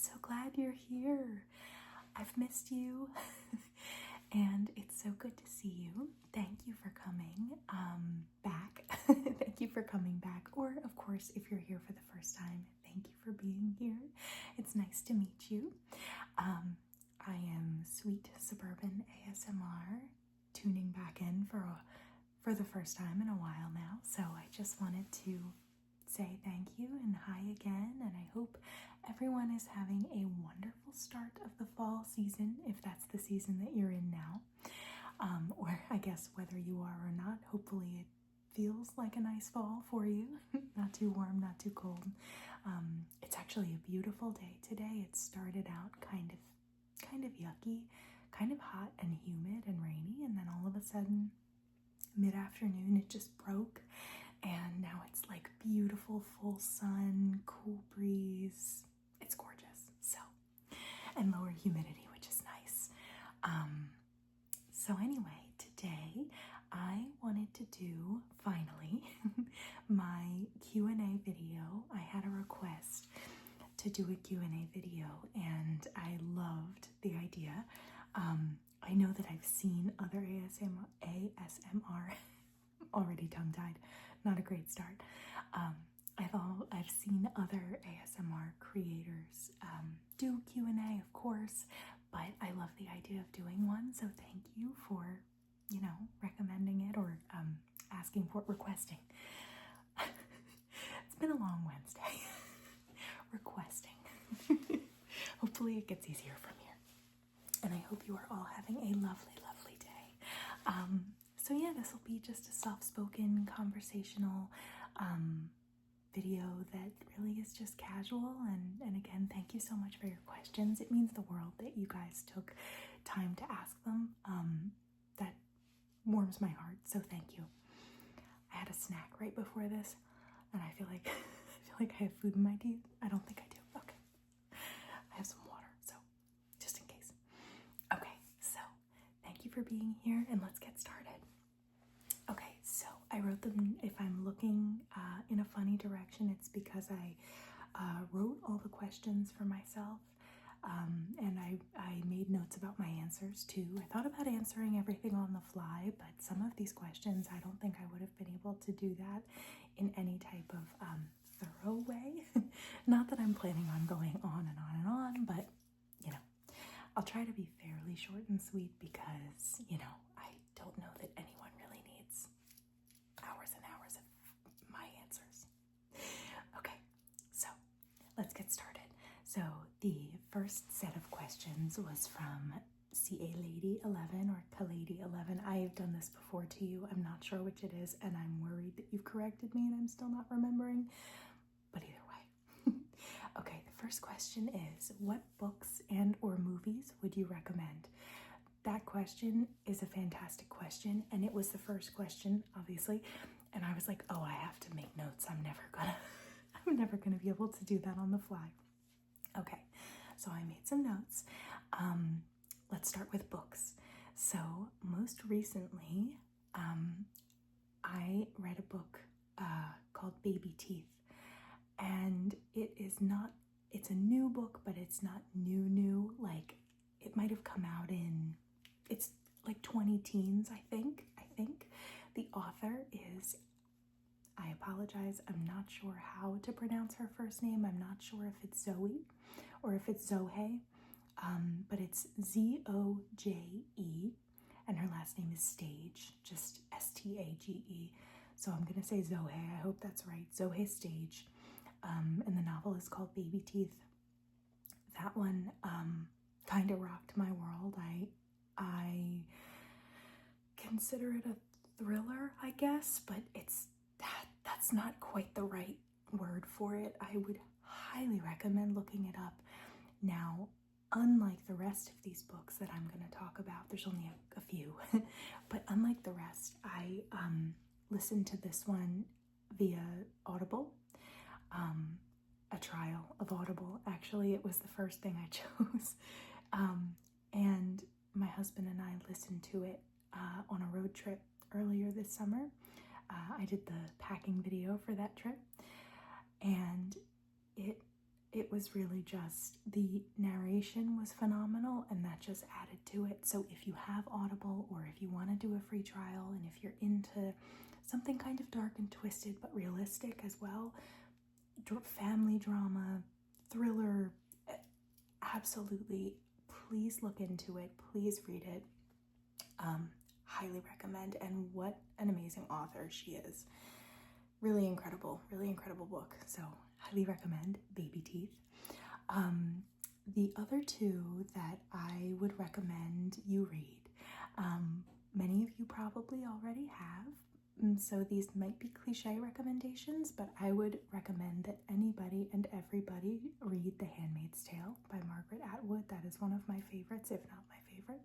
so glad you're here. I've missed you and it's so good to see you. Thank you for coming back. Thank you for coming back. Or, of course, if you're here for the first time, thank you for being here. It's nice to meet you. I am Sweet Suburban ASMR, tuning back in for the first time in a while now. So I just wanted to say thank you and hi again, and I hope everyone is having a wonderful start of the fall season, if that's the season that you're in now. Or I guess whether you are or not, hopefully it feels like a nice fall for you. Not too warm, not too cold. It's actually a beautiful day today. It started out kind of yucky, kind of hot and humid and rainy, and then all of a sudden, mid-afternoon, it just broke, and now it's like beautiful, full sun, cool breeze. It's gorgeous. So, and lower humidity, which is nice. So anyway, today I wanted to do, finally, my Q&A video. I had a request to do a Q&A video, and I loved the idea. I know that I've seen other ASMR already tongue-tied, not a great start. I've seen other ASMR creators do Q&A, of course, but I love the idea of doing one, so thank you for, recommending it or requesting. It's been a long Wednesday. Requesting. Hopefully it gets easier from here. And I hope you are all having a lovely, lovely day. So yeah, this will be just a soft-spoken, conversational video that really is just casual. And again, thank you so much for your questions. It means the world that you guys took time to ask them. That warms my heart, so thank you. I had a snack right before this, and I feel like I have food in my teeth. I don't think I do. Okay. I have some water, so just in case. Okay, so thank you for being here, and let's get started. Okay, so I wrote them. If I'm looking in a funny direction, it's because I wrote all the questions for myself, and I made notes about my answers too. I thought about answering everything on the fly, but some of these questions, I don't think I would have been able to do that in any type of thorough way. Not that I'm planning on going on and on and on, but I'll try to be fairly short and sweet because, I don't know that anyone really needs hours and hours of my answers. Okay, so let's get started. So the first set of questions was from CA Lady 11 or Kalady 11. I've done this before to you. I'm not sure which it is, and I'm worried that you've corrected me and I'm still not remembering. But either way. Okay, the first question is, what books and or movies would you recommend? That question is a fantastic question, and it was the first question, obviously, and I was like, oh, I have to make notes. I'm never gonna be able to do that on the fly. Okay, so I made some notes. Let's start with books. So most recently, I read a book called Baby Teeth, and it's a new book, but it's not new. Like, it might have come out it's like 20 teens, I think. The author is, I apologize, I'm not sure how to pronounce her first name. I'm not sure if it's Zoe or if it's Zohe, but it's Zoje, and her last name is Stage, just Stage. So I'm gonna say Zohe. I hope that's right. Zohe Stage. And the novel is called Baby Teeth. That one kind of rocked my world. I consider it a thriller, I guess, but that's not quite the right word for it. I would highly recommend looking it up. Now, unlike the rest of these books that I'm going to talk about, there's only a few, but unlike the rest, I listened to this one via Audible. A trial of Audible. Actually, it was the first thing I chose. And my husband and I listened to it on a road trip earlier this summer. I did the packing video for that trip, and it was really just the narration was phenomenal, and that just added to it. So if you have Audible, or if you want to do a free trial, and if you're into something kind of dark and twisted but realistic as well, family drama, thriller, absolutely, please look into it, please read it. Highly recommend. And what an amazing author she is. Really incredible book. So highly recommend Baby Teeth. The other two that I would recommend you read, many of you probably already have, so these might be cliche recommendations, but I would recommend that anybody and everybody read The Handmaid's Tale by Margaret Atwood. That is one of my favorites, if not my favorite.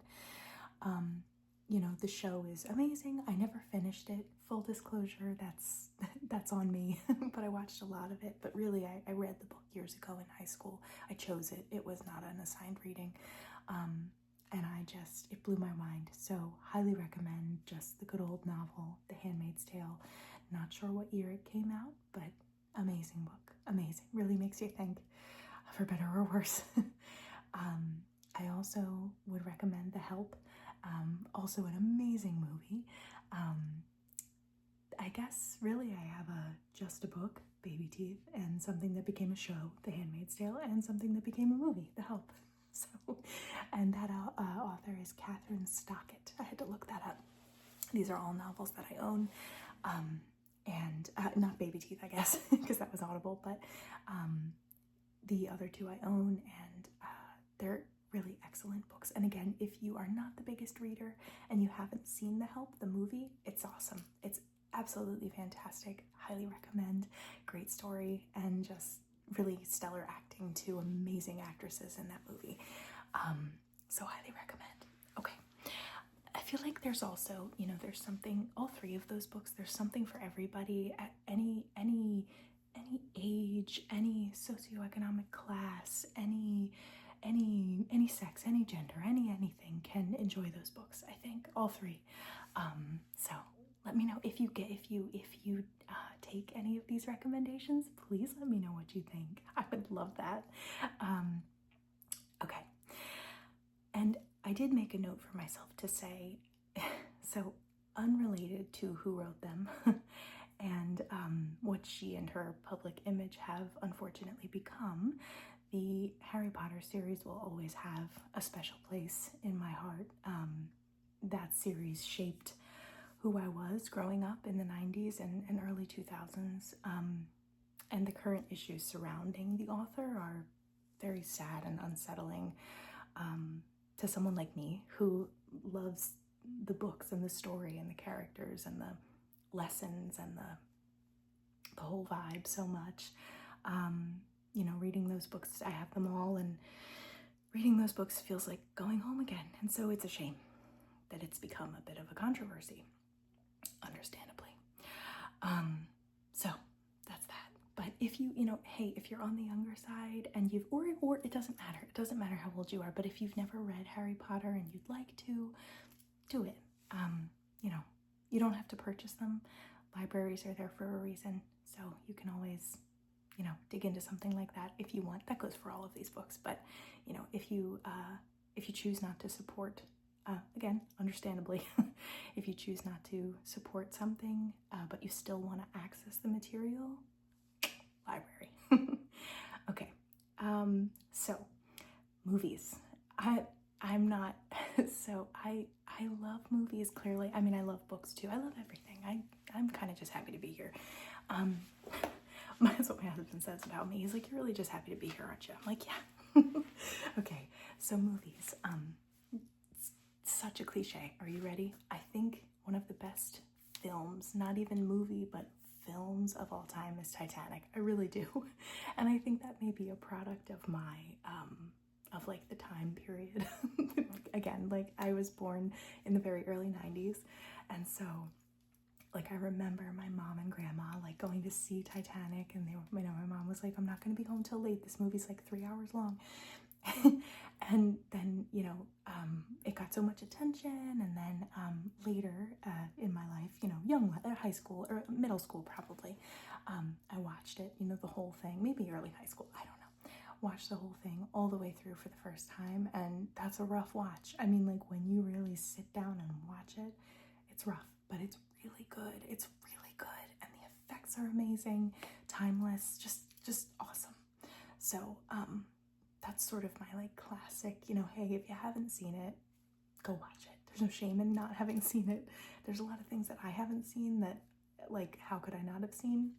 You know, the show is amazing. I never finished it. Full disclosure, that's on me. But I watched a lot of it. But really, I read the book years ago in high school. I chose it. It was not an assigned reading. And it blew my mind. So highly recommend just the good old novel, The Handmaid's Tale. Not sure what year it came out, but amazing book. Amazing. Really makes you think, for better or worse. I also would recommend The Help. Also an amazing movie. I guess really I have just a book, Baby Teeth, and something that became a show, The Handmaid's Tale, and something that became a movie, The Help. So, and that author is Catherine Stockett. I had to look that up. These are all novels that I own, and not Baby Teeth, I guess, because that was Audible, but the other two I own, and they're really excellent books. And again, if you are not the biggest reader and you haven't seen The Help, the movie, it's awesome. It's absolutely fantastic. Highly recommend. Great story, and just really stellar acting. Two amazing actresses in that movie. So highly recommend. Okay. I feel like there's also, there's something, all three of those books, there's something for everybody at any age, any socioeconomic class, any sex, any gender, anything can enjoy those books. I think all three. So let me know if you take any of these recommendations. Please let me know what you think. I would love that. Okay. And I did make a note for myself to say, so unrelated to who wrote them and what she and her public image have unfortunately become, the Harry Potter series will always have a special place in my heart. That series shaped who I was growing up in the 90s and early 2000s. And the current issues surrounding the author are very sad and unsettling to someone like me who loves the books and the story and the characters and the lessons and the whole vibe so much. Reading those books, I have them all, and reading those books feels like going home again. And so it's a shame that it's become a bit of a controversy, understandably. So that's that. But if if you're on the younger side and or it doesn't matter how old you are, but if you've never read Harry Potter and you'd like to, do it. You don't have to purchase them. Libraries are there for a reason, so you can always dig into something like that if you want. That goes for all of these books, but if you choose not to support, again, understandably, if you choose not to support something, but you still want to access the material, library. Okay, so movies. I'm not, so I love movies, clearly. I mean, I love books too. I love everything. I'm kind of just happy to be here. That's what my husband says about me. He's like, you're really just happy to be here, aren't you? I'm like, yeah. Okay, so movies. Such a cliche. Are you ready? I think one of the best films, not even movie, but films of all time is Titanic. I really do. And I think that may be a product of my, of like the time period. Again, like I was born in the very early 90s. And so like I remember my mom and grandma like going to see Titanic, and my mom was like, I'm not going to be home till late. This movie's like 3 hours long. And then, it got so much attention. And then later in my life, young high school or middle school probably, I watched it, the whole thing, maybe early high school, I don't know. watched the whole thing all the way through for the first time, and that's a rough watch. I mean, like, when you really sit down and watch it, it's rough, but it's really good. It's really good, and the effects are amazing, timeless, just awesome. So, that's sort of my, like, classic, you know, hey, if you haven't seen it, go watch it. There's no shame in not having seen it. There's a lot of things that I haven't seen that, like, how could I not have seen?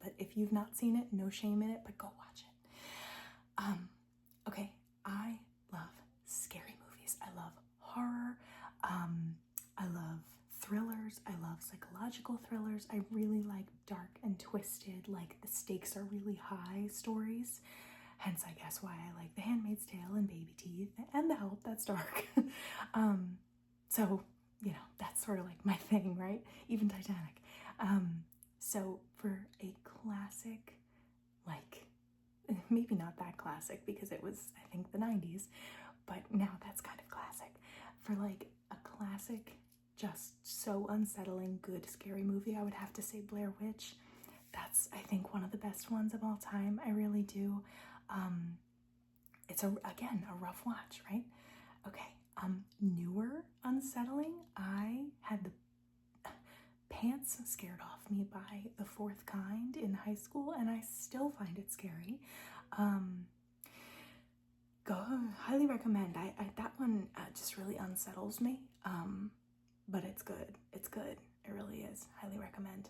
But if you've not seen it, no shame in it, but go watch it. Okay, I love scary movies. I love horror. I love thrillers. I love psychological thrillers. I really like dark and twisted, like the stakes are really high stories. Hence, I guess why I like The Handmaid's Tale and Baby Teeth and The Help, that's dark. So, you know, that's sort of like my thing, right? Even Titanic. So for a classic, like, maybe not that classic because it was, I think, the 90s, but now that's kind of classic. For like a classic, just so unsettling, good, scary movie, I would have to say Blair Witch. That's, I think, one of the best ones of all time. I really do. It's again a rough watch, right? Okay. Newer unsettling. I had the pants scared off me by The Fourth Kind in high school, and I still find it scary. Highly recommend. I that one just really unsettles me. But it's good. It's good. It really is. Highly recommend.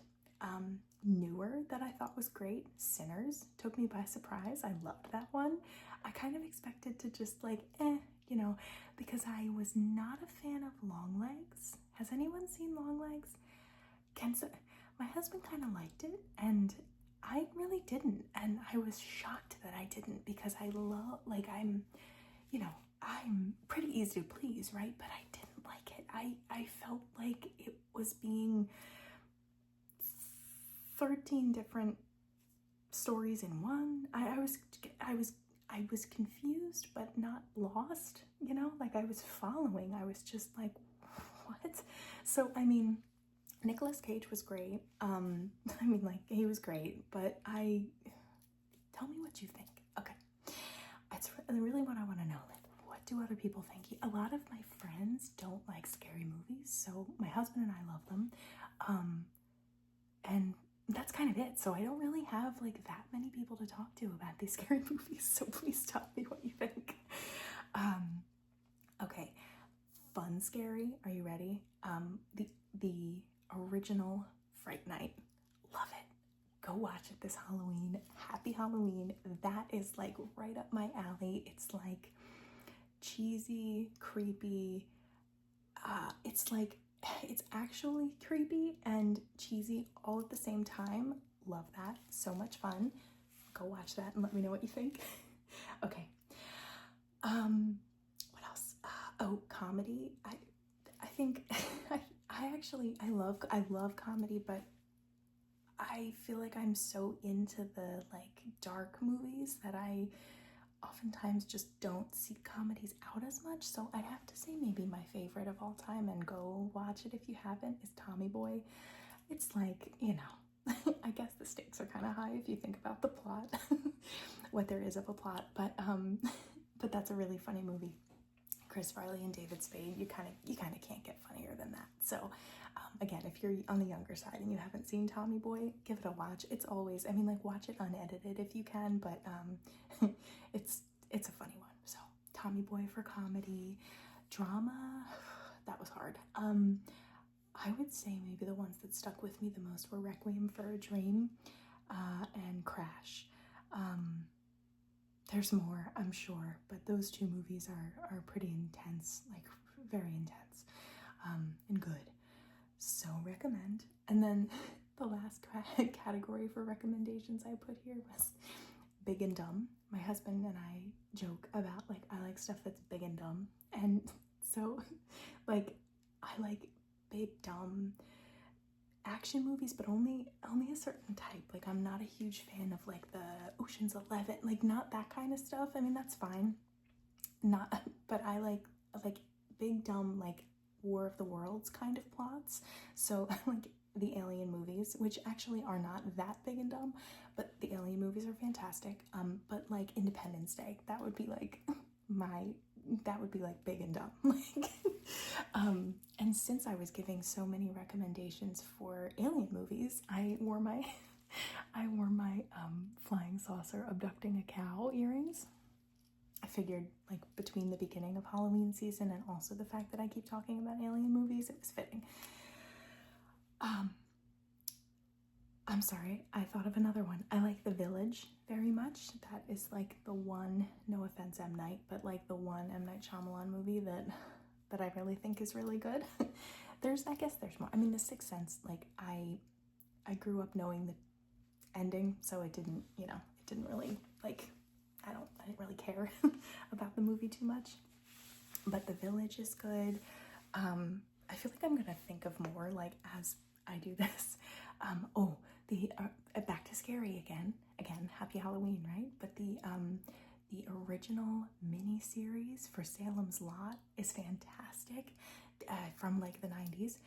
Newer that I thought was great, Sinners, took me by surprise. I loved that one. I kind of expected to just like, you know, because I was not a fan of Longlegs. Has anyone seen Longlegs? My husband kind of liked it, and I really didn't, and I was shocked that I didn't because I love, like, I'm pretty easy to please, right? But I didn't like it. I felt like it was being 13 different stories in one. I was confused but not lost, you know, like I was following. I was just like, what? So I mean, Nicolas Cage was great. I mean, like, he was great, but tell me what you think. Okay. It's really what I want to know. Like, what do other people think? A lot of my friends don't like scary movies, so my husband and I love them. And that's kind of it. So I don't really have like that many people to talk to about these scary movies. So please tell me what you think. Okay. Fun scary. Are you ready? The original Fright Night. Love it. Go watch it this Halloween. Happy Halloween. That is like right up my alley. It's like cheesy, creepy. It's actually creepy and cheesy all at the same time. Love that. So much fun. Go watch that and let me know what you think. Okay. What else? Comedy. I think I love comedy, but I feel like I'm so into the like dark movies that I oftentimes just don't seek comedies out as much. So I'd have to say maybe my favorite of all time, and go watch it if you haven't, is Tommy Boy. It's like, you know, I guess the stakes are kind of high if you think about the plot, what there is of a plot, but that's a really funny movie. Chris Farley and David Spade, you kind of can't get funnier than that. So again, if you're on the younger side and you haven't seen Tommy Boy, give it a watch. It's always, I mean, like, watch it unedited if you can, but it's a funny one. So Tommy Boy for comedy. Drama, that was hard. I would say maybe the ones that stuck with me the most were Requiem for a Dream and Crash. There's more, I'm sure, but those two movies are pretty intense, like very intense, and good. So recommend. And then the last category for recommendations I put here was big and dumb. My husband and I joke about, like, I like stuff that's big and dumb. And so, like, I like big, dumb action movies, but only a certain type. Like, I'm not a huge fan of like the Ocean's 11, like not that kind of stuff. I mean, that's fine. But I like big, dumb, like War of the Worlds kind of plots. So like the Alien movies, which actually are not that big and dumb, but the Alien movies are fantastic. But like Independence Day, that would be like that would be like big and dumb. Like, and since I was giving so many recommendations for Alien movies, I wore my flying saucer abducting a cow earrings. I figured, like, between the beginning of Halloween season and also the fact that I keep talking about Alien movies, it was fitting. I'm sorry, I thought of another one. I like The Village very much. That is like the one, no offense M. Night, but like the one M. Night Shyamalan movie that I really think is really good. I guess there's more. I mean, The Sixth Sense, like, I grew up knowing the ending, so it didn't really, like, I didn't really care about the movie too much. But The Village is good. I feel like I'm gonna think of more, like, as I do this. The Back to Scary again, Happy Halloween, right? But the original mini series for Salem's Lot is fantastic, from like the 90s.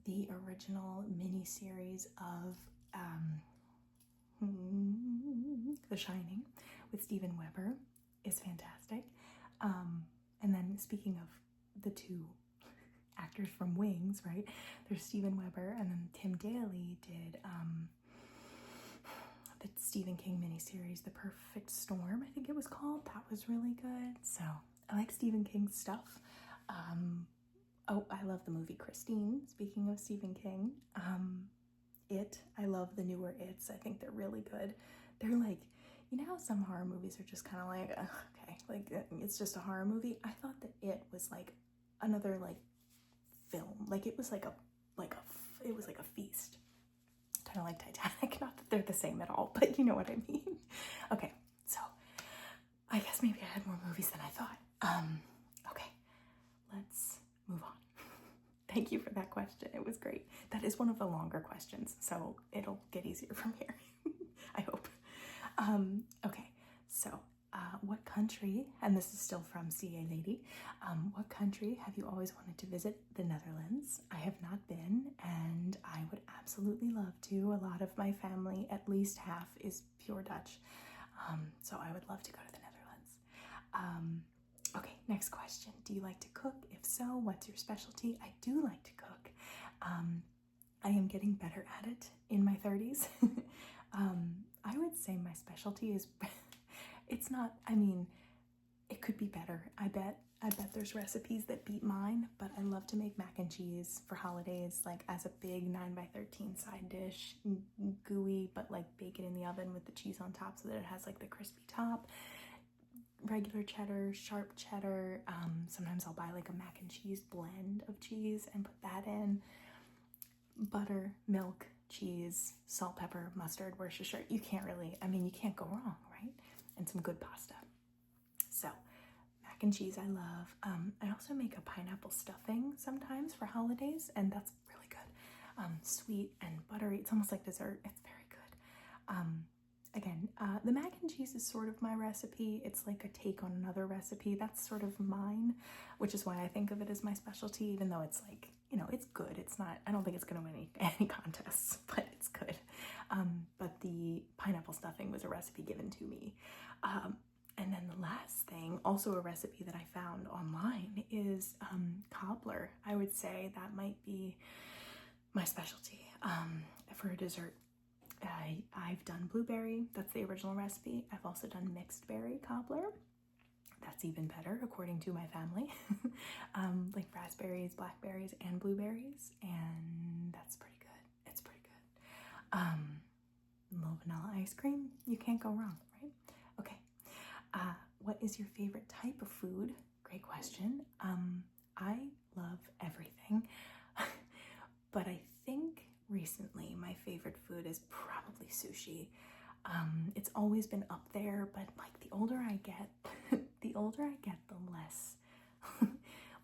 The original mini series of The Shining with Steven Weber is fantastic. And then speaking of the two actors from Wings, right? There's Steven Weber, and then Tim Daly did the Stephen King miniseries, The Perfect Storm, I think it was called. That was really good. So I like Stephen King stuff. I love the movie Christine, speaking of Stephen King. I love the newer It's. I think they're really good. They're like, you know how some horror movies are just kind of like, okay, like, it's just a horror movie? I thought that It was like another, like, film. Like, it was like a feast, kind of like Titanic. Not that they're the same at all, but you know what I mean. Okay, so I guess maybe I had more movies than I thought. Okay, let's move on. Thank you for that question. It was great. That is one of the longer questions, so it'll get easier from here. I hope. Okay, so what country, and this is still from CA Lady, what country have you always wanted to visit? The Netherlands. I have not been, and I would absolutely love to. A lot of my family, at least half, is pure Dutch, so I would love to go to the Netherlands. Okay, next question. Do you like to cook? If so, what's your specialty? I do like to cook. I am getting better at it in my 30s. I would say my specialty is, it's not, I mean, it could be better. I bet there's recipes that beat mine, but I love to make mac and cheese for holidays, like as a big 9x13 side dish, gooey, but like bake it in the oven with the cheese on top so that it has like the crispy top. Regular cheddar, sharp cheddar. Sometimes I'll buy like a mac and cheese blend of cheese and put that in. Butter, milk, cheese, salt, pepper, mustard, Worcestershire. You can't go wrong, right? And some good pasta. So, mac and cheese I love. I also make a pineapple stuffing sometimes for holidays, and that's really good. Sweet and buttery. It's almost like dessert. It's very good. Again, the mac and cheese is sort of my recipe. It's like a take on another recipe. That's sort of mine, which is why I think of it as my specialty, even though it's like, it's good. It's not, I don't think it's going to win any contests, but it's good. But the pineapple stuffing was a recipe given to me. And then the last thing, also a recipe that I found online, is cobbler. I would say that might be my specialty for a dessert. I've done blueberry, that's the original recipe. I've also done mixed berry cobbler. That's even better, according to my family. Like raspberries, blackberries, and blueberries, and that's pretty good. It's pretty good. Little vanilla ice cream, you can't go wrong, right? Okay. What is your favorite type of food? Great question. I love everything, but I think recently my favorite food is probably sushi. It's always been up there, but like the older I get, the less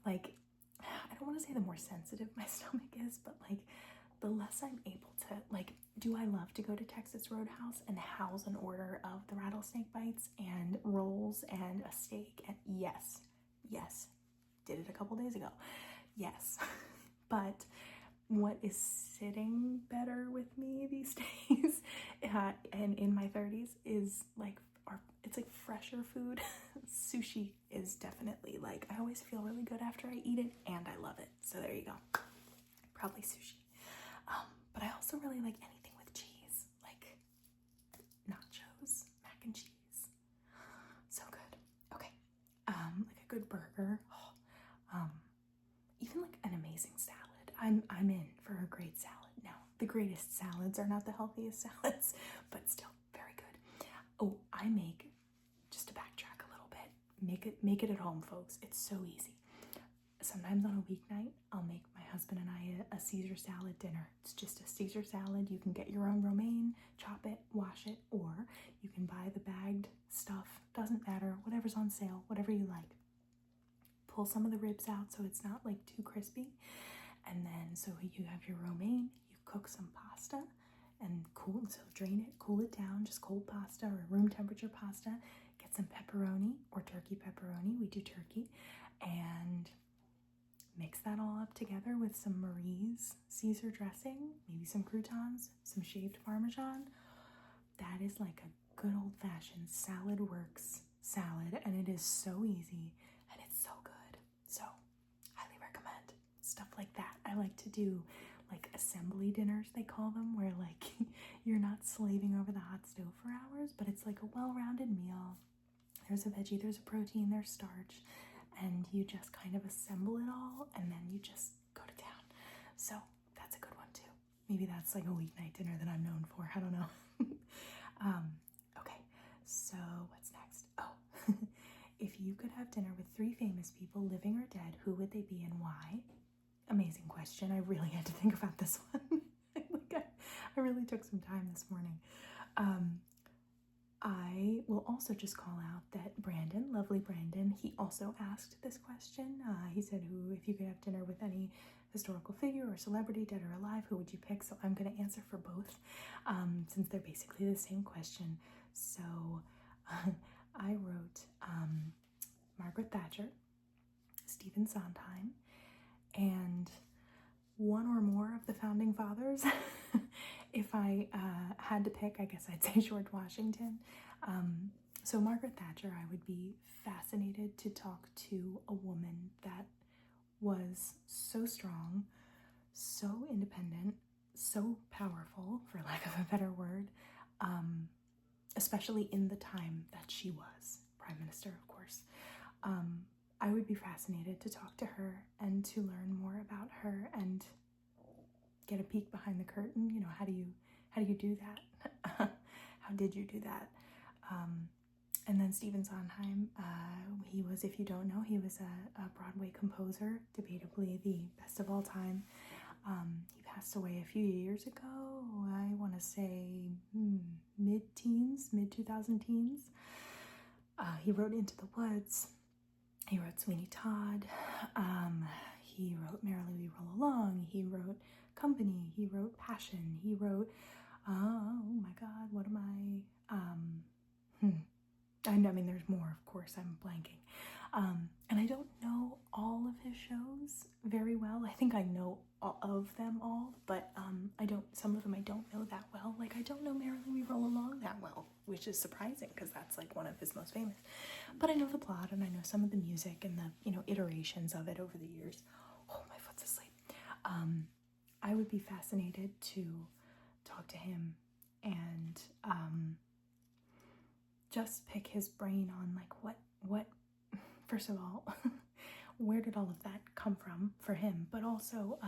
like, I don't want to say the more sensitive my stomach is, but like the less I'm able to, like, do I love to go to Texas Roadhouse and house an order of the rattlesnake bites and rolls and a steak? And yes, did it a couple days ago. Yes, but what is sitting better with me these days and in my 30s is like, it's like fresher food. Sushi is definitely like, I always feel really good after I eat it and I love it. So there you go. Probably sushi. But I also really like anything with cheese, like nachos, mac and cheese. So good. Okay. Like a good burger. Even like an amazing salad. I'm in for a great salad. Now, the greatest salads are not the healthiest salads, but still very good. Oh, I make, just to backtrack a little bit, make it at home, folks. It's so easy. Sometimes on a weeknight, I'll make my husband and I a Caesar salad dinner. It's just a Caesar salad. You can get your own romaine, chop it, wash it, or you can buy the bagged stuff. Doesn't matter, whatever's on sale, whatever you like. Pull some of the ribs out so it's not like too crispy. And then, so you have your romaine, you cook some pasta and so drain it, cool it down, just cold pasta or room temperature pasta. Get some pepperoni or turkey pepperoni, we do turkey, and mix that all up together with some Marie's Caesar dressing, maybe some croutons, some shaved Parmesan. That is like a good old-fashioned salad works salad, and it is so easy and it's so good. So, highly recommend stuff like that. I like to do like assembly dinners, they call them, where like you're not slaving over the hot stove for hours, but it's like a well-rounded meal. There's a veggie, there's a protein, there's starch, and you just kind of assemble it all and then you just go to town. So that's a good one too. Maybe that's like a weeknight dinner that I'm known for. I don't know. Okay, so what's next? Oh, if you could have dinner with 3 famous people, living or dead, who would they be and why? Amazing question. I really had to think about this one. I really took some time this morning. I will also just call out that Brandon, lovely Brandon, he also asked this question. He said, if you could have dinner with any historical figure or celebrity, dead or alive, who would you pick? So I'm going to answer for both, since they're basically the same question. So I wrote Margaret Thatcher, Stephen Sondheim, and one or more of the founding fathers. If I had to pick, I guess I'd say George Washington. So Margaret Thatcher, I would be fascinated to talk to a woman that was so strong, so independent, so powerful, for lack of a better word, especially in the time that she was Prime Minister, of course. I would be fascinated to talk to her and to learn more about her and get a peek behind the curtain. You know, how do you do that? How did you do that? And then Stephen Sondheim, he was, if you don't know, he was a Broadway composer, debatably the best of all time. He passed away a few years ago, I want to say mid-teens, mid-2000 teens. He wrote Into the Woods. He wrote Sweeney Todd. He wrote Merrily We Roll Along. He wrote Company. He wrote Passion. He wrote, oh my God, what am I? I mean, there's more, of course, I'm blanking. And I don't know all of his shows very well. I think I know of them all, but some of them I don't know that well. Like, I don't know Merrily We Roll Along that well, which is surprising because that's like one of his most famous. But I know the plot and I know some of the music and the, iterations of it over the years. Oh, my foot's asleep. I would be fascinated to talk to him and just pick his brain on like what first of all, where did all of that come from for him, but also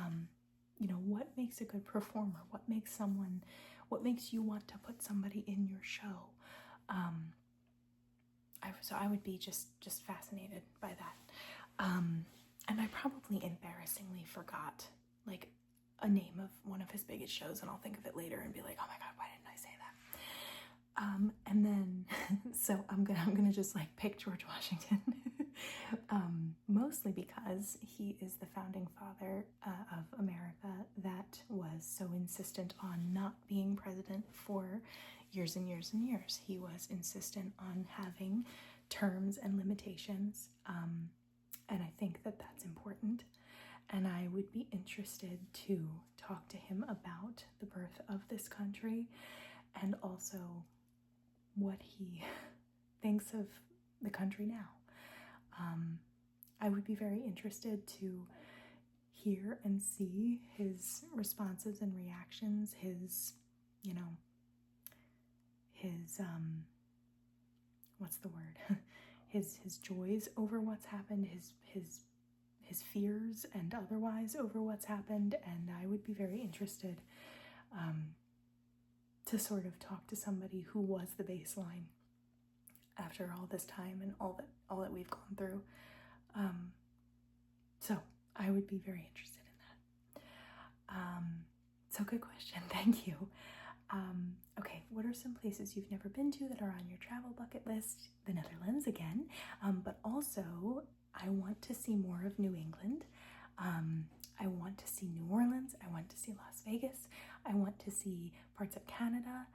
what makes a good performer, what makes you want to put somebody in your show. So I would be just fascinated by that. And I probably embarrassingly forgot like a name of one of his biggest shows, and I'll think of it later and be like, oh my God, why didn't I say that? And then, so I'm gonna just like pick George Washington, mostly because he is the founding father of America that was so insistent on not being president for years and years and years. He was insistent on having terms and limitations, and I think that that's important. and I would be interested to talk to him about the birth of this country and also what he thinks of the country now. I would be very interested to hear and see his responses and reactions, his, you know, his, what's the word? his joys over what's happened, his fears and otherwise over what's happened. And I would be very interested to sort of talk to somebody who was the baseline after all this time and all that we've gone through. So I would be very interested in that. So good question. Thank you. Okay, what are some places you've never been to that are on your travel bucket list? The Netherlands again, but also I want to see more of New England. I want to see New Orleans. I want to see Las Vegas. I want to see parts of Canada.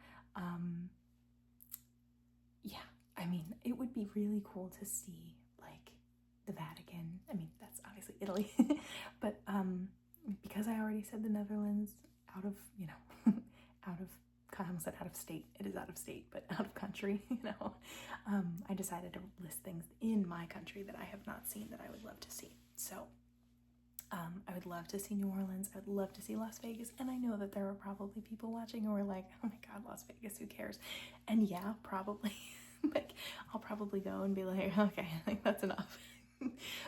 Yeah, I mean, it would be really cool to see like the Vatican. I mean, that's obviously Italy, but because I already said the Netherlands, out of, you know, I almost said out of state. It is out of state, but out of country, you know. I decided to list things in my country that I have not seen that I would love to see. So I would love to see New Orleans. I would love to see Las Vegas. And I know that there are probably people watching who are like, oh my God, Las Vegas, who cares? And yeah, probably. Like, I'll probably go and be like, okay, I think that's enough.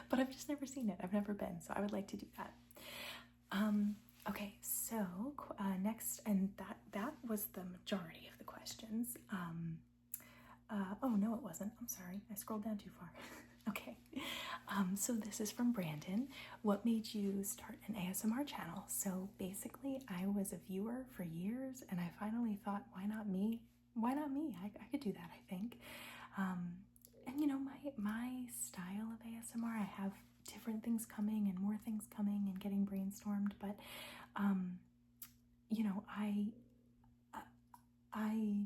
But I've just never seen it. I've never been. So I would like to do that. Okay, so next, and that was the majority of the questions. Oh no, it wasn't. I'm sorry. I scrolled down too far. Okay. So this is from Brandon. What made you start an ASMR channel? So basically, I was a viewer for years, and I finally thought, why not me? Why not me? I could do that, I think. And you know, my style of ASMR, I have different things coming and more things coming and getting brainstormed, but you know, I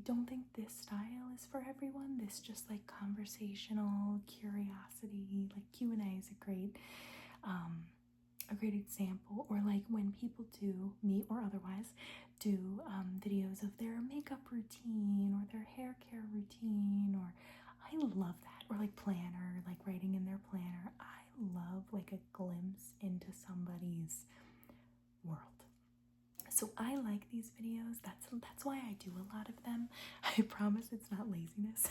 don't think this style is for everyone. This just like conversational curiosity, like Q&A is a great example. Or like when people do, me or otherwise, do videos of their makeup routine or their hair care routine, or I love that. Or like planner, like writing in their planner. I love like a glimpse into somebody's world. So I like these videos. That's why I do a lot of them. I promise it's not laziness.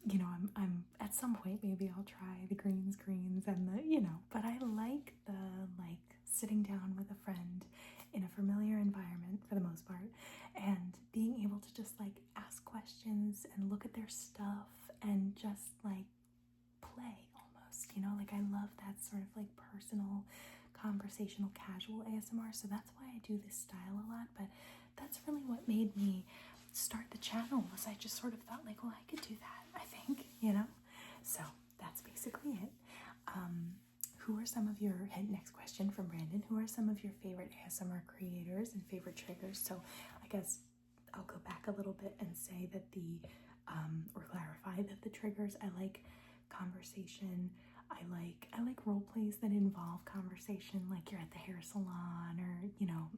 You know, I'm at some point maybe I'll try the green screens and the, you know, but I like the like sitting down with a friend in a familiar environment for the most part and being able to just like ask questions and look at their stuff and just like play almost, you know, like I love that sort of like personal, conversational, casual ASMR. So that's why I do this style a lot. But that's really what made me start the channel, was I just sort of thought like, well, I could do that, I think, you know. So that's basically it. Who are some of your, next question from Brandon, who are some of your favorite ASMR creators and favorite triggers? So I guess I'll go back a little bit and say that or clarify that the triggers, I like conversation. I like role plays that involve conversation, like you're at the hair salon, or you know,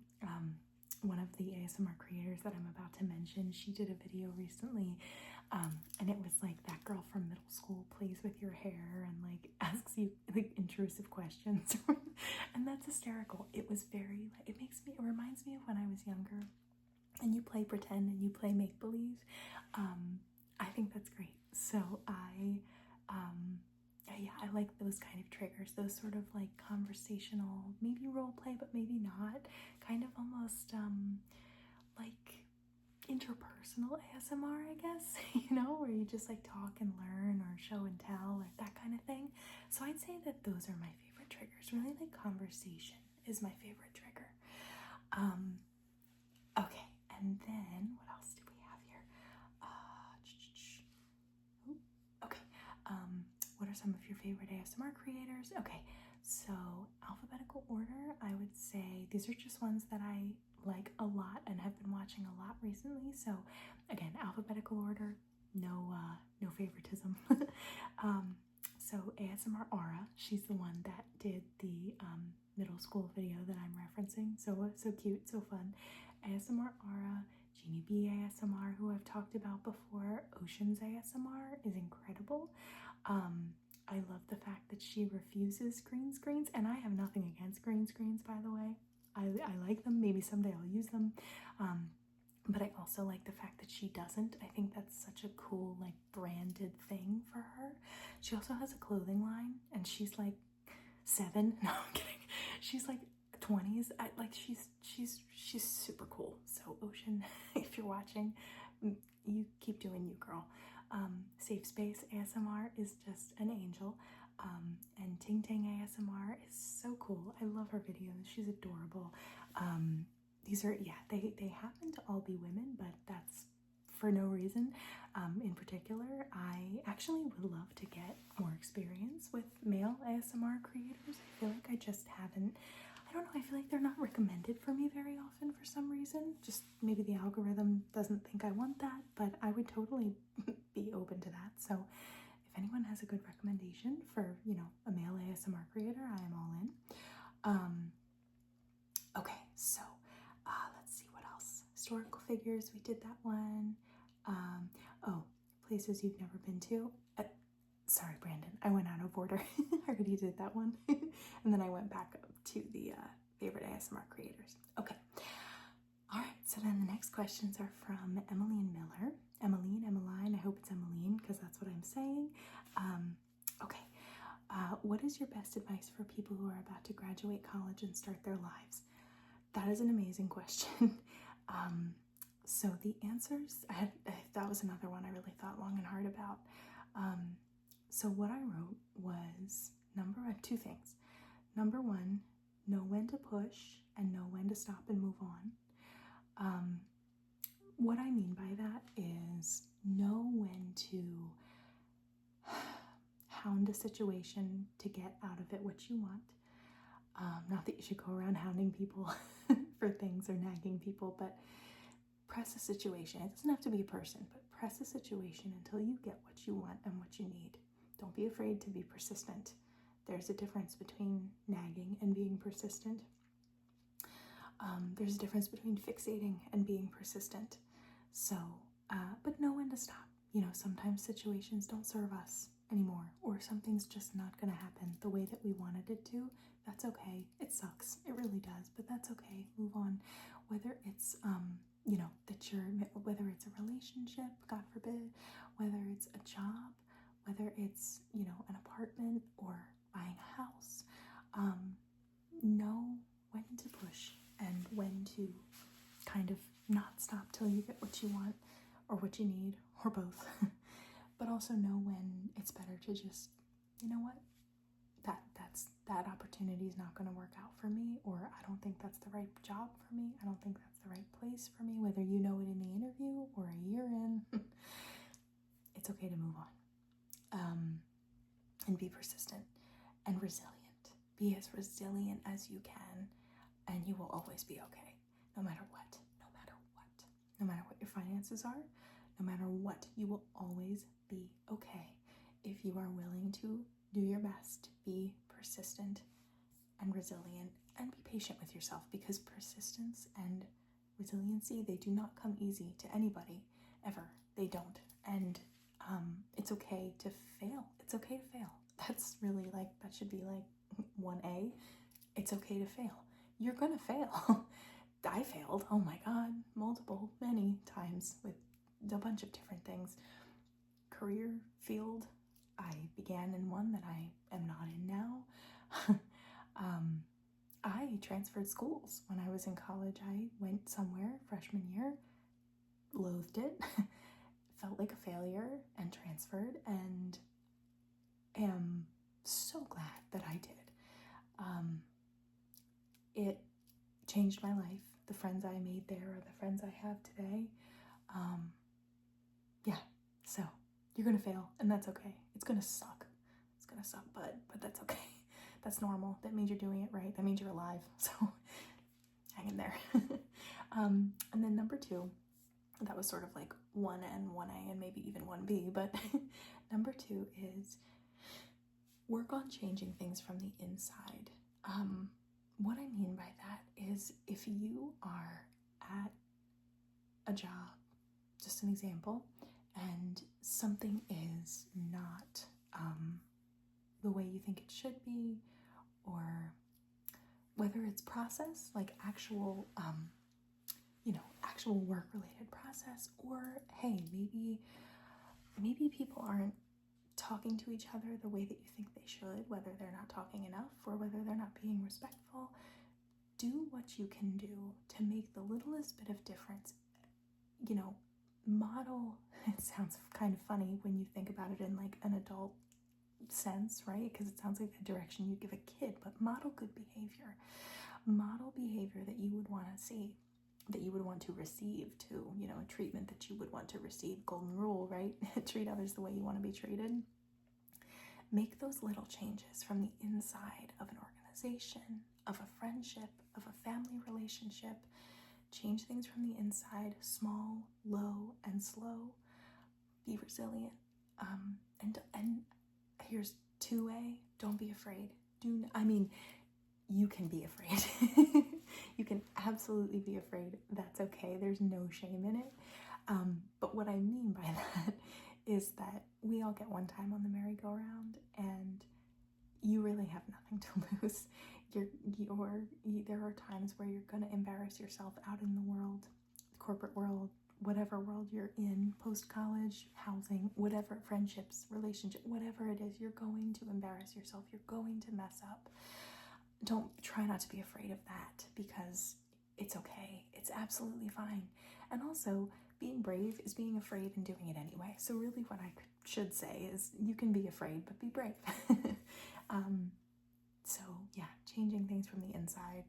one of the ASMR creators that I'm about to mention, she did a video recently, and it was like that girl from middle school plays with your hair and like asks you like intrusive questions, and that's hysterical. It was very, it reminds me of when I was younger, and you play pretend and you play make believe. I think that's great. So yeah, I like those kind of triggers, those sort of like conversational, maybe role play, but maybe not, kind of almost like interpersonal ASMR, I guess, you know, where you just like talk and learn or show and tell or that kind of thing. So I'd say that those are my favorite triggers. Really, like conversation is my favorite trigger. Okay, and then what else do we have here? Okay, what are some of your favorite ASMR creators? Okay, so alphabetical order, I would say these are just ones that I like a lot and have been watching a lot recently. So again, alphabetical order, no favoritism. So ASMR Aura, she's the one that did the dancing. So cute, so fun. ASMR Aura, Jeannie B ASMR, who I've talked about before. Oceans ASMR is incredible. I love the fact that she refuses green screens, and I have nothing against green screens, by the way. I like them. Maybe someday I'll use them. But I also like the fact that she doesn't. I think that's such a cool, like, branded thing for her. She also has a clothing line, and she's like 7. No, I'm kidding. She's like 20s. She's super cool. So Ocean, if you're watching, you keep doing you, girl. Safe Space ASMR is just an angel. And Ting Ting ASMR is so cool. I love her videos. She's adorable. These are, yeah, they happen to all be women, but that's for no reason in particular. I actually would love to get more experience with male ASMR creators. I feel like I just haven't. I don't know, I feel like they're not recommended for me very often for some reason. Just maybe the algorithm doesn't think I want that, but I would totally be open to that. So if anyone has a good recommendation for, you know, a male ASMR creator, I am all in. Okay, so let's see what else. Historical figures, we did that one. Oh, places you've never been to. Sorry, Brandon, I went out of order. I already did that one. And then I went back up to the favorite ASMR creators. Okay. All right, so then the next questions are from Emmeline Miller. Emmeline, I hope it's Emmeline because that's what I'm saying. Okay. What is your best advice for people who are about to graduate college and start their lives? That is an amazing question. So the answers, that was another one I really thought long and hard about. So what I wrote was two things. Number one, know when to push and know when to stop and move on. What I mean by that is know when to hound a situation to get out of it what you want. Not that you should go around hounding people for things or nagging people, but press a situation. It doesn't have to be a person, but press a situation until you get what you want and what you need. Don't be afraid to be persistent. There's a difference between nagging and being persistent. There's a difference between fixating and being persistent. So, but know when to stop. You know, sometimes situations don't serve us anymore, or something's just not going to happen the way that we wanted it to. That's okay. It sucks. It really does, but that's okay. Move on. Whether it's, you know, whether it's a relationship, God forbid, whether it's a job, whether it's, you know, an apartment or buying a house, know when to push and when to kind of not stop till you get what you want or what you need or both. But also know when it's better to just, you know what, that opportunity is not going to work out for me, or I don't think that's the right job for me. I don't think that's the right place for me, whether you know it in the interview or a year in. It's okay to move on. And be persistent and resilient. Be as resilient as you can, and you will always be okay, no matter what. No matter what your finances are, no matter what, you will always be okay if you are willing to do your best, be persistent and resilient, and be patient with yourself, because persistence and resiliency, they do not come easy to anybody, ever. They don't. And it's okay to fail. It's okay to fail. That's really, like, that should be like 1A. It's okay to fail. You're gonna fail. I failed, oh my god, many times with a bunch of different things. Career field, I began in one that I am not in now. I transferred schools when I was in college. I went somewhere freshman year, loathed it, felt like a failure, and transferred, and am so glad that I did. It changed my life. The friends I made there are the friends I have today. Yeah, so you're gonna fail, and that's okay. It's gonna suck. It's gonna suck, but that's okay. That's normal. That means you're doing it right. That means you're alive. So hang in there. And then number 2, that was sort of like 1 and 1A and maybe even 1B, but number 2 is work on changing things from the inside. what I mean by that is if you are at a job, just an example, and something is not the way you think it should be, or whether it's process, like actual, actual work-related process, or hey, maybe people aren't talking to each other the way that you think they should, whether they're not talking enough or whether they're not being respectful. Do what you can do to make the littlest bit of difference. Model, it sounds kind of funny when you think about it in like an adult sense, right? Because it sounds like the direction you give a kid, but model good behavior. Model behavior that you would want to see, that you would want to receive too, a treatment that you would want to receive. Golden rule, right? Treat others the way you want to be treated. Make those little changes from the inside of an organization, of a friendship, of a family relationship. Change things from the inside, small, low, and slow. Be resilient. And here's 2A, don't be afraid. You can be afraid. You can absolutely be afraid. That's okay. There's no shame in it. But what I mean by that is that we all get one time on the merry-go-round, and you really have nothing to lose. There are times where you're going to embarrass yourself out in the world, the corporate world, whatever world you're in, post-college, housing, whatever, friendships, relationship, whatever it is, you're going to embarrass yourself. You're going to mess up. Try not to be afraid of that, because it's okay. It's absolutely fine. And also, being brave is being afraid and doing it anyway. So really what I should say is you can be afraid, but be brave. So yeah, changing things from the inside.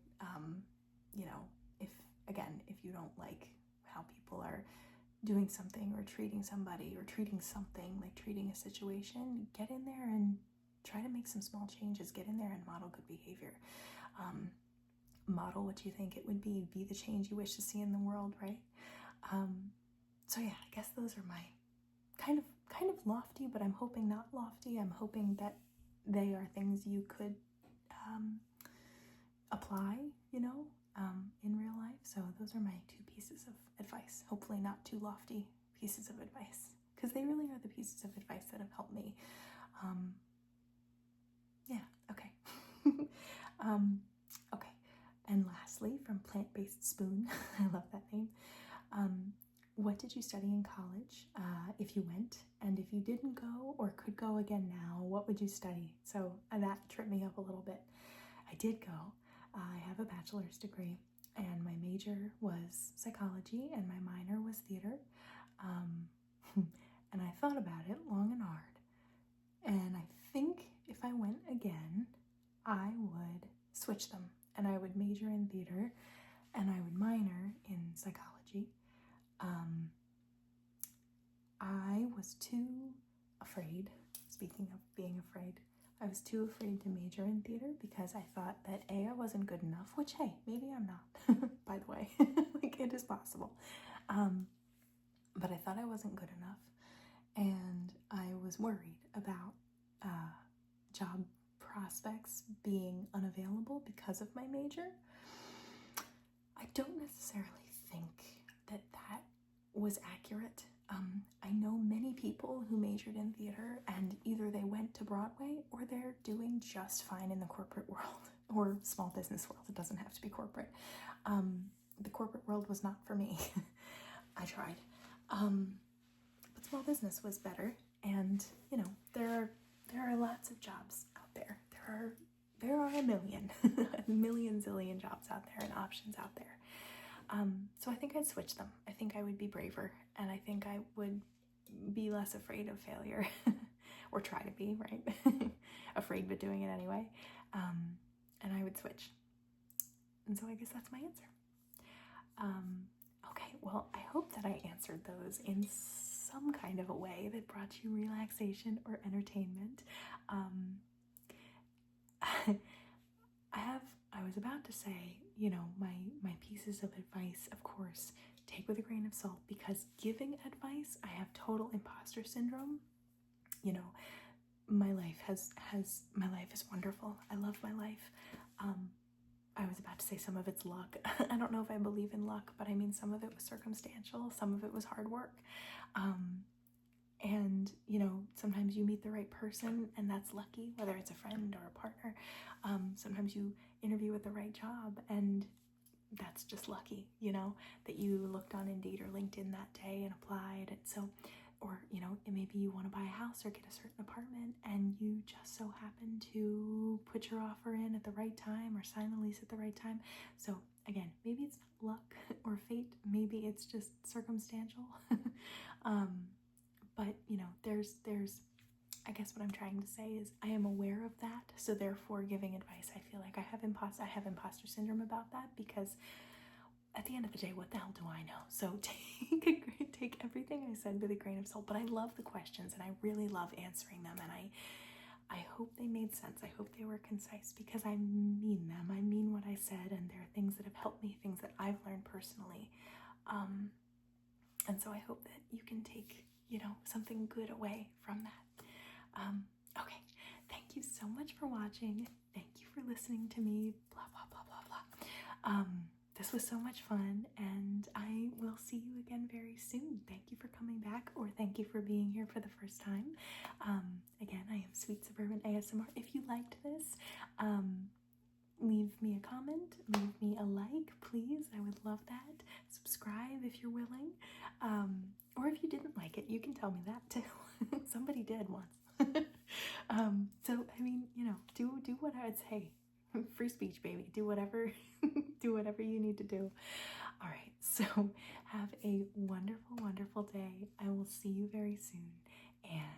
If you don't like how people are doing something or treating somebody or treating something, like treating a situation, get in there and try to make some small changes. Get in there and model good behavior. Model what you think it would be the change you wish to see in the world, right? So yeah, I guess those are my kind of lofty, but I'm hoping not lofty. I'm hoping that they are things you could apply, in real life. So those are my 2 pieces of advice. Hopefully not too lofty pieces of advice, because they really are the pieces of advice that have helped me. Yeah, okay. Okay. And lastly, from Plant-Based Spoon, I love that name. What did you study in college, if you went? And if you didn't go or could go again now, what would you study? So that tripped me up a little bit. I did go. I have a bachelor's degree, and my major was psychology, and my minor was theater. And I thought about it long and hard. And I think if I went again, I would switch them, and I would major in theater, and I would minor in psychology. I was too afraid, speaking of being afraid, I was too afraid to major in theater because I thought that I wasn't good enough, which, hey, maybe I'm not, by the way. Like, it is possible. But I thought I wasn't good enough, and I was worried about job prospects being unavailable because of my major. I don't necessarily think that was accurate. I know many people who majored in theater, and either they went to Broadway or they're doing just fine in the corporate world or small business world. It doesn't have to be corporate. The corporate world was not for me. I tried. But small business was better, and there are lots of jobs out there. There are a million, zillion jobs out there and options out there. So I think I'd switch them. I think I would be braver, and I think I would be less afraid of failure, or try to be, right? Afraid but doing it anyway. And I would switch. And so I guess that's my answer. Okay, well, I hope that I answered those in some kind of a way that brought you relaxation or entertainment. I was about to say, my pieces of advice, of course, take with a grain of salt, because giving advice, I have total imposter syndrome. My life is wonderful. I love my life. I was about to say some of it's luck. I don't know if I believe in luck, but I mean, some of it was circumstantial, some of it was hard work. And, you know, sometimes you meet the right person and that's lucky, whether it's a friend or a partner. Sometimes you interview with the right job and that's just lucky, you know, that you looked on Indeed or LinkedIn that day and applied. And so, or, you know, maybe you want to buy a house or get a certain apartment and you just so happen to put your offer in at the right time or sign the lease at the right time. So again, maybe it's not luck or fate, maybe it's just circumstantial. But you know, there's I guess what I'm trying to say is I am aware of that, so therefore giving advice, I feel like I have imposter syndrome about that, because at the end of the day, what the hell do I know? So take everything I said with a grain of salt. But I love the questions and I really love answering them, and I hope they made sense. I hope they were concise, because I mean them. I mean what I said, and there are things that have helped me, things that I've learned personally. And so I hope that you can take, you know, something good away from that. Okay, thank you so much for watching. Thank you for listening to me, blah, blah, blah, blah, blah. This was so much fun, and I will see you again very soon. Thank you for coming back, or thank you for being here for the first time. Again, I am Sweet Suburban ASMR. If you liked this, leave me a comment, leave me a like, please. I would love that. Subscribe if you're willing. Or if you didn't like it, you can tell me that too. Somebody did once. So I mean, you know, do what I would say. Free speech, baby. Do whatever do whatever you need to do. All right, so have a wonderful, wonderful day. I will see you very soon, and